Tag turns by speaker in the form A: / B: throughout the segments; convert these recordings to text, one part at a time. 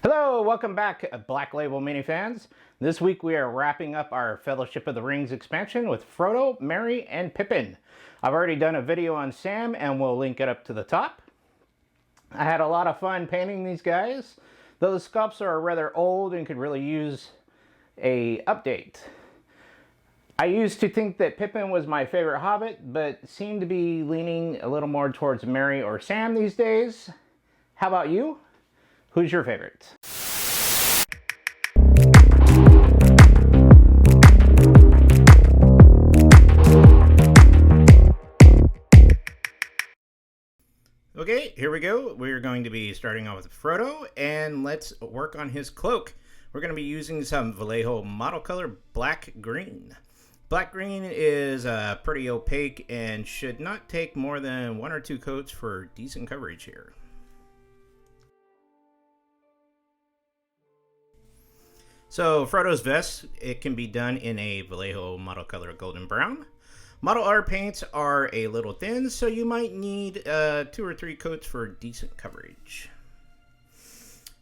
A: Hello, welcome back, Black Label mini fans. This week we are wrapping up our Fellowship of the Rings expansion with Frodo, Merry, and Pippin. I've already done a video on Sam and we'll link it up to the top. I had a lot of fun painting these guys, though the sculpts are rather old and could really use a update. I used to think that Pippin was my favorite Hobbit, but seem to be leaning a little more towards Merry or Sam these days. How about you? Who's your favorite? Okay, here we go. We're going to be starting off with Frodo, and let's work on his cloak. We're going to be using some Vallejo model color Black Green. Black Green is pretty opaque and should not take more than 1 or 2 coats for decent coverage here. So Frodo's vest, it can be done in a Vallejo model color Golden Brown. Model R paints are a little thin, so you might need 2 or 3 coats for decent coverage.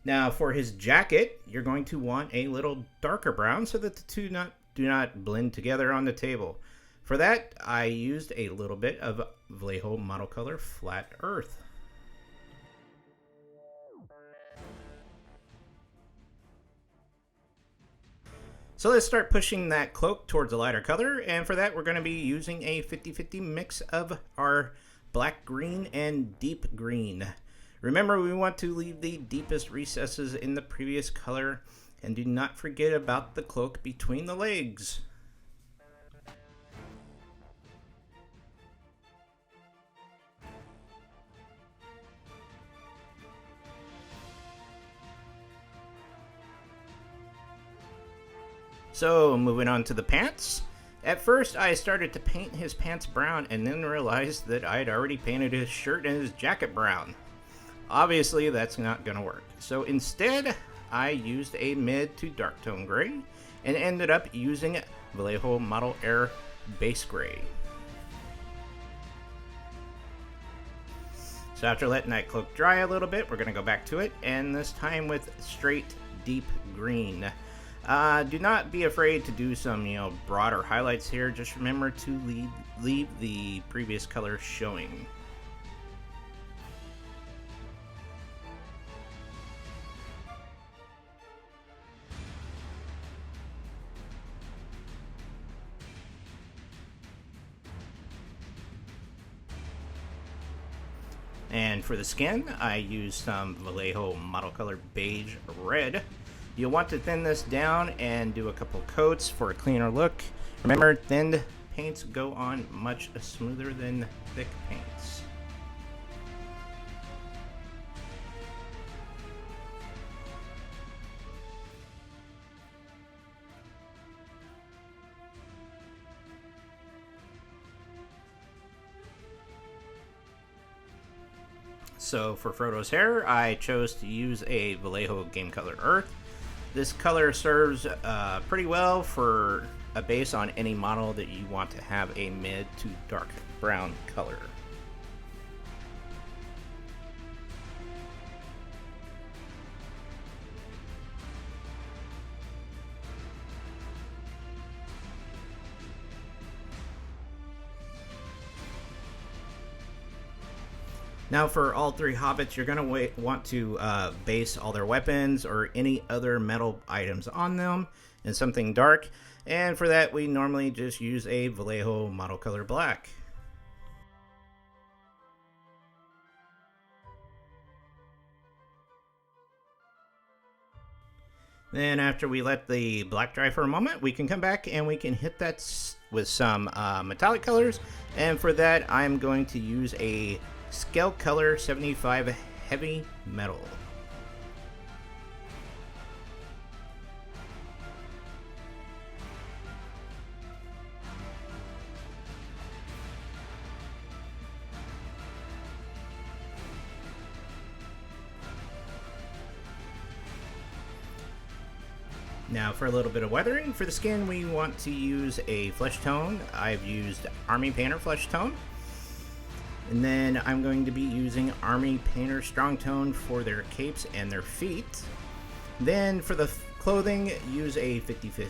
A: Now for his jacket, you're going to want a little darker brown so that the two do not blend together on the table. For that, I used a little bit of Vallejo model color Flat Earth. So let's start pushing that cloak towards a lighter color, and for that we're going to be using a 50-50 mix of our Black Green and Deep Green. Remember, we want to leave the deepest recesses in the previous color, and do not forget about the cloak between the legs. So moving on to the pants. At first I started to paint his pants brown and then realized that I had already painted his shirt and his jacket brown. Obviously that's not going to work. So instead I used a mid to dark tone gray and ended up using Vallejo Model Air Base Grey. So after letting that cloak dry a little bit, we're going to go back to it, and this time with straight deep green. Do not be afraid to do some, broader highlights here. Just remember to leave the previous color showing. And for the skin, I used some Vallejo model color Beige Red. You'll want to thin this down and do a couple coats for a cleaner look. Remember, thinned paints go on much smoother than thick paints. So for Frodo's hair, I chose to use a Vallejo Game Color Earth. This color serves pretty well for a base on any model that you want to have a mid to dark brown color. Now for all 3 Hobbits, you're going to want to base all their weapons or any other metal items on them in something dark. And for that, we normally just use a Vallejo model color black. Then after we let the black dry for a moment, we can come back and we can hit that with some metallic colors. And for that, I'm going to use a Scale Color 75 Heavy Metal. Now for a little bit of weathering, for the skin we want to use a flesh tone. I've used Army Painter Flesh Tone. And then I'm going to be using Army Painter Strong Tone for their capes and their feet. Then for the clothing, use a 50-50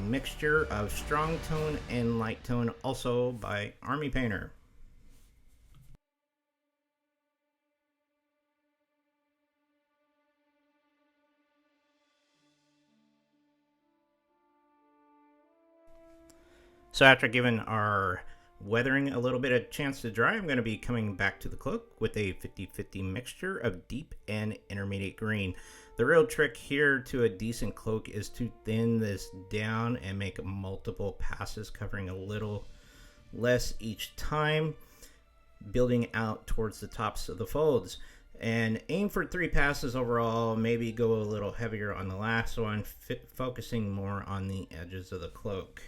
A: mixture of strong tone and light tone, also by Army Painter. So after giving our weathering a little bit of chance to dry, I'm going to be coming back to the cloak with a 50-50 mixture of deep and intermediate green. The real trick here to a decent cloak is to thin this down and make multiple passes, covering a little less each time, building out towards the tops of the folds. And aim for 3 passes overall, maybe go a little heavier on the last one, focusing more on the edges of the cloak.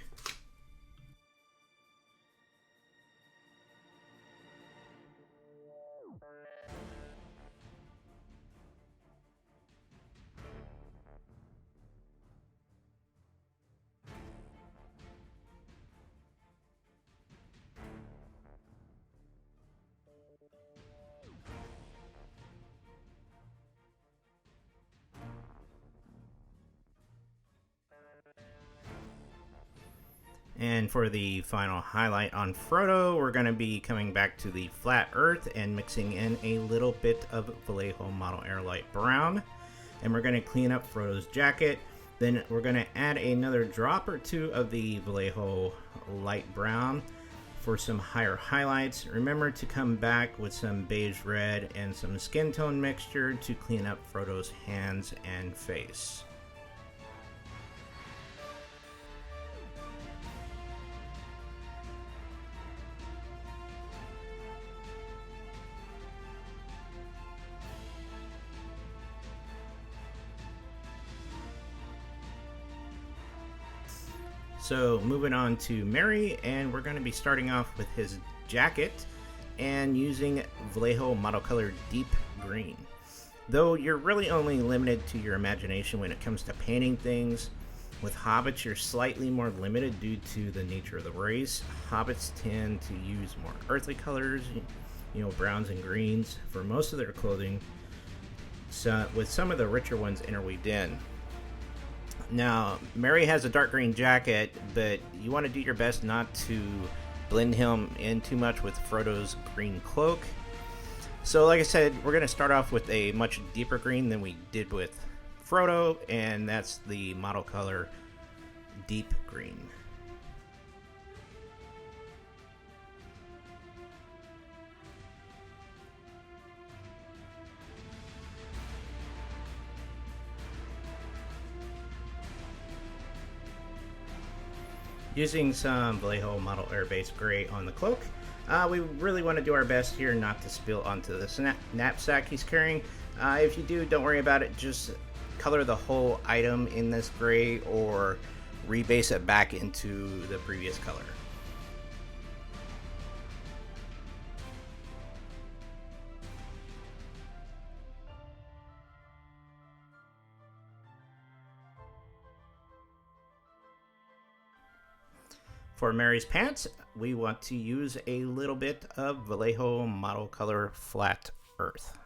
A: And for the final highlight on Frodo, we're going to be coming back to the Flat Earth and mixing in a little bit of Vallejo Model Air Light Brown. And we're going to clean up Frodo's jacket. Then we're going to add another drop or two of the Vallejo Light Brown for some higher highlights. Remember to come back with some Beige Red and some skin tone mixture to clean up Frodo's hands and face. So moving on to Merry, and we're going to be starting off with his jacket and using Vallejo Model Color Deep Green. Though you're really only limited to your imagination when it comes to painting things, with Hobbits you're slightly more limited due to the nature of the race. Hobbits tend to use more earthly colors, browns and greens for most of their clothing, so with some of the richer ones interweaved in. Now, Merry has a dark green jacket, but you want to do your best not to blend him in too much with Frodo's green cloak. So like I said, we're going to start off with a much deeper green than we did with Frodo, and that's the model color Deep Green. Using some Vallejo Model Air Base Grey on the cloak. We really want to do our best here not to spill onto the knapsack he's carrying. If you do, don't worry about it. Just color the whole item in this gray or rebase it back into the previous color. For Merry's pants, we want to use a little bit of Vallejo Model Color Flat Earth.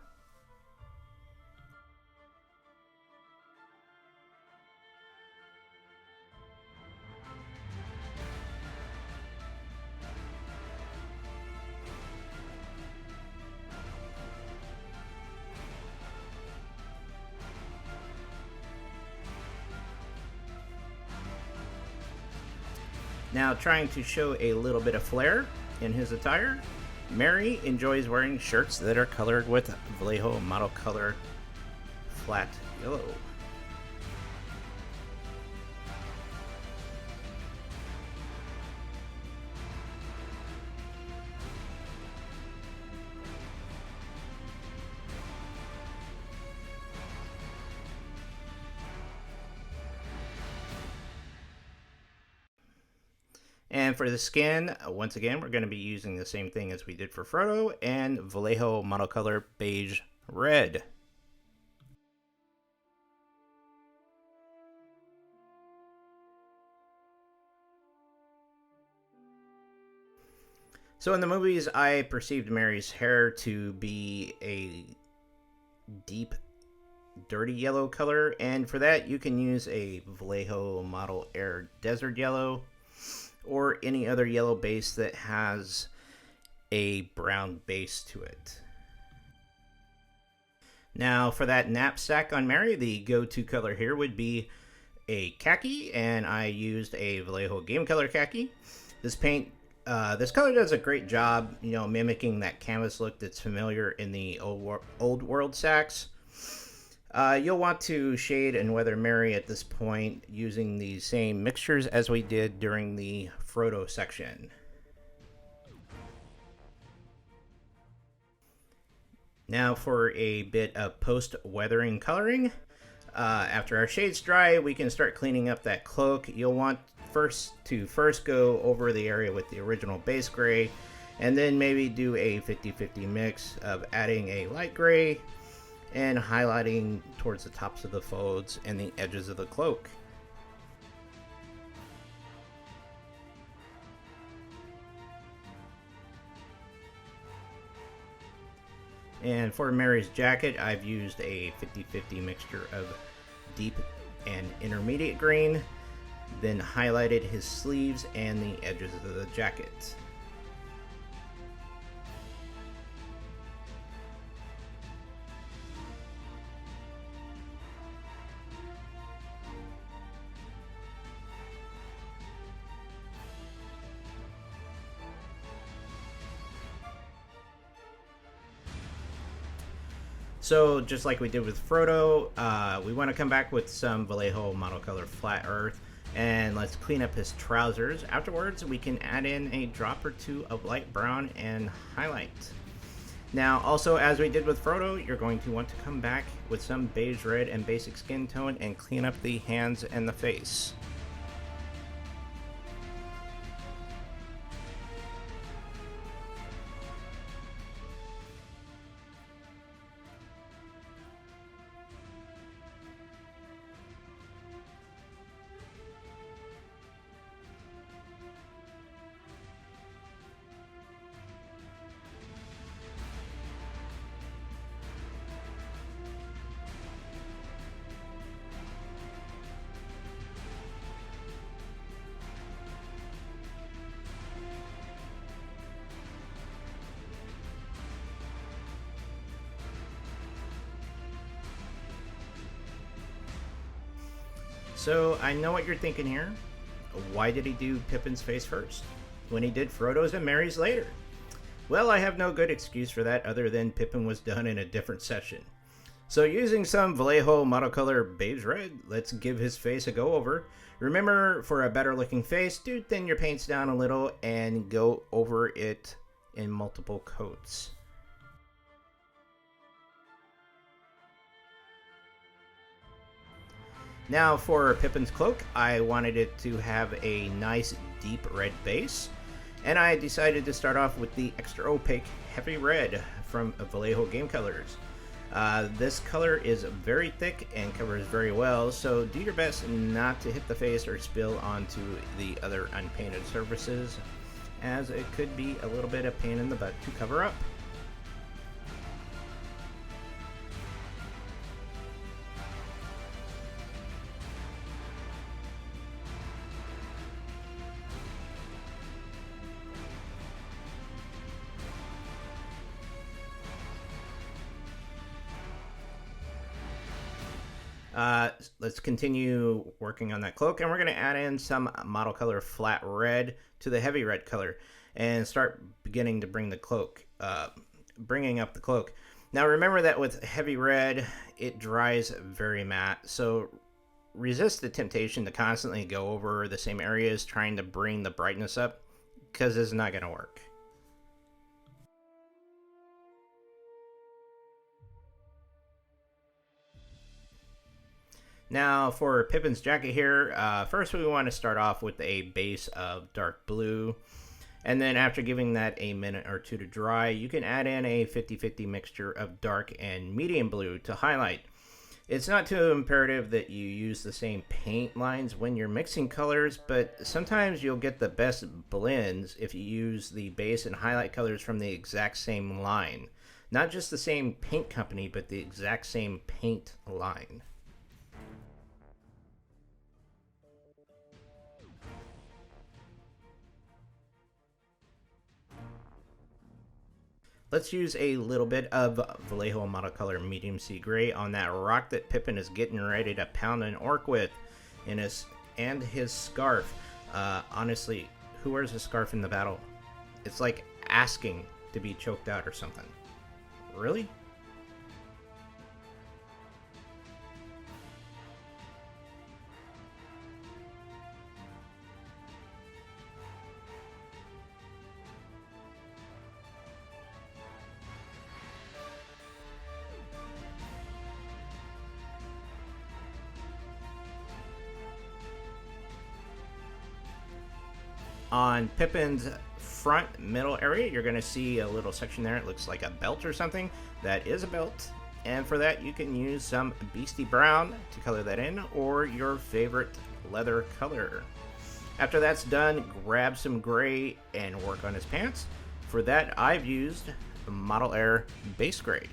A: Now, trying to show a little bit of flair in his attire, Merry enjoys wearing shirts that are colored with Vallejo Model Color Flat Yellow. And for the skin, once again, we're going to be using the same thing as we did for Frodo, and Vallejo Model Color Beige Red. So in the movies, I perceived Merry's hair to be a deep dirty yellow color, and for that you can use a Vallejo Model Air Desert Yellow or any other yellow base that has a brown base to it. Now for that knapsack on Mary, the go-to color here would be a khaki, and I used a Vallejo Game Color khaki. This color does a great job, mimicking that canvas look that's familiar in the old world sacks. You'll want to shade and weather Mary at this point using the same mixtures as we did during the Frodo section. Now for a bit of post-weathering coloring. After our shades dry, we can start cleaning up that cloak. You'll want first go over the area with the original base gray, and then maybe do a 50-50 mix of adding a light gray and highlighting towards the tops of the folds and the edges of the cloak. And for Mary's jacket, I've used a 50-50 mixture of deep and intermediate green, then highlighted his sleeves and the edges of the jacket. So just like we did with Frodo, we want to come back with some Vallejo Model Color Flat Earth, and let's clean up his trousers. Afterwards, we can add in a drop or two of light brown and highlight. Now, also as we did with Frodo, you're going to want to come back with some Beige Red and Basic Skintone and clean up the hands and the face. So I know what you're thinking here. Why did he do Pippin's face first, when he did Frodo's and Merry's later? Well, I have no good excuse for that other than Pippin was done in a different session. So using some Vallejo Model Color Beige Red, let's give his face a go over. Remember, for a better looking face, do thin your paints down a little and go over it in multiple coats. Now for Pippin's Cloak, I wanted it to have a nice deep red base, and I decided to start off with the extra opaque Heavy Red from Vallejo Game Colors. This color is very thick and covers very well, so do your best not to hit the face or spill onto the other unpainted surfaces, as it could be a little bit of pain in the butt to cover up. Let's continue working on that cloak, and we're going to add in some Model Color Flat Red to the Heavy Red color and start beginning to bring the cloak, bringing up the cloak. Now remember that with Heavy Red, it dries very matte, so resist the temptation to constantly go over the same areas trying to bring the brightness up, because it's not going to work. Now for Pippin's jacket here, first we want to start off with a base of dark blue, and then after giving that a minute or two to dry, you can add in a 50-50 mixture of dark and medium blue to highlight. It's not too imperative that you use the same paint lines when you're mixing colors, but sometimes you'll get the best blends if you use the base and highlight colors from the exact same line. Not just the same paint company, but the exact same paint line. Let's use a little bit of Vallejo Model Color Medium Sea Grey on that rock that Pippin is getting ready to pound an orc with, and his scarf. Honestly, who wears a scarf in the battle? It's like asking to be choked out or something. Really? On Pippin's front middle area, you're going to see a little section there. It looks like a belt or something. That is a belt. And for that, you can use some Beasty Brown to color that in, or your favorite leather color. After that's done, grab some gray and work on his pants. For that, I've used Model Air Base Grey.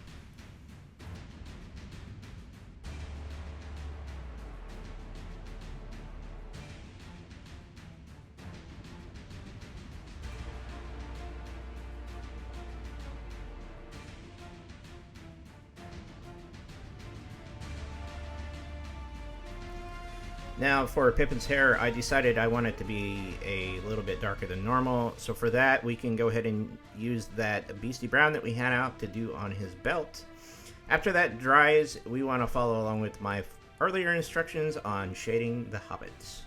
A: Now for Pippin's hair, I decided I want it to be a little bit darker than normal. So for that, we can go ahead and use that Beasty Brown that we had out to do on his belt. After that dries, we want to follow along with my earlier instructions on shading the Hobbits.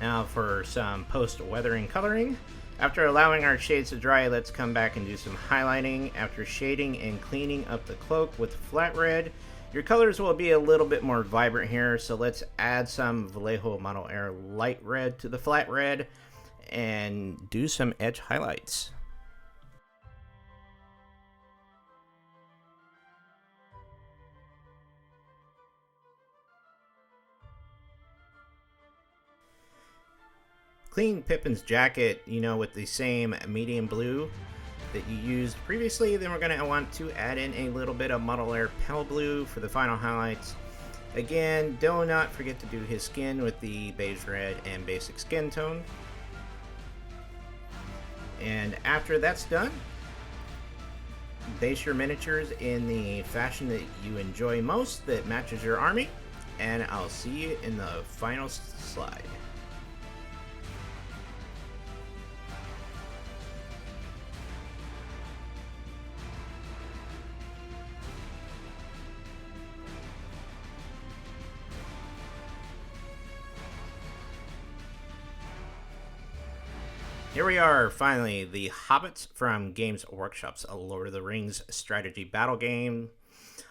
A: Now for some post-weathering coloring. After allowing our shades to dry, let's come back and do some highlighting. After shading and cleaning up the cloak with flat red, your colors will be a little bit more vibrant here, so let's add some Vallejo Model Air Light Red to the flat red and do some edge highlights. Clean Pippin's jacket, with the same medium blue that you used previously. Then we're going to want to add in a little bit of Model Air Pale Blue for the final highlights. Again, do not forget to do his skin with the Beige Red and Basic Skintone. And after that's done, base your miniatures in the fashion that you enjoy most, that matches your army, and I'll see you in the final slide. Here we are, finally, the Hobbits from Games Workshop's A Lord of the Rings strategy battle game.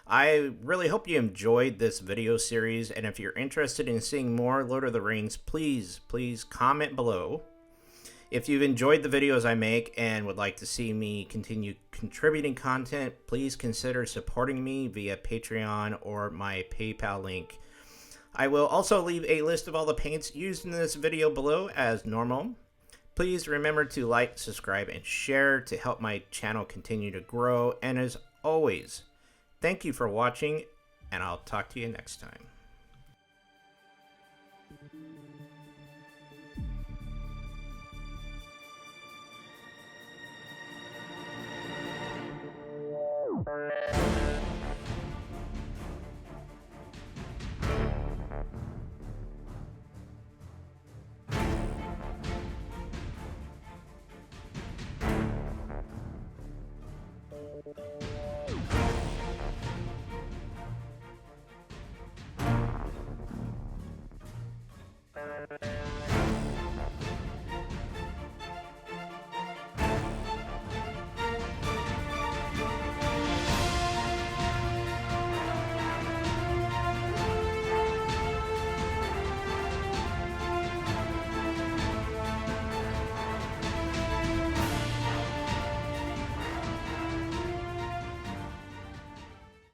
A: I really hope you enjoyed this video series, and if you're interested in seeing more Lord of the Rings, please comment below. If you've enjoyed the videos I make and would like to see me continue contributing content, please consider supporting me via Patreon or my PayPal link. I will also leave a list of all the paints used in this video below as normal. Please remember to like, subscribe, and share to help my channel continue to grow. And as always, thank you for watching, and I'll talk to you next time.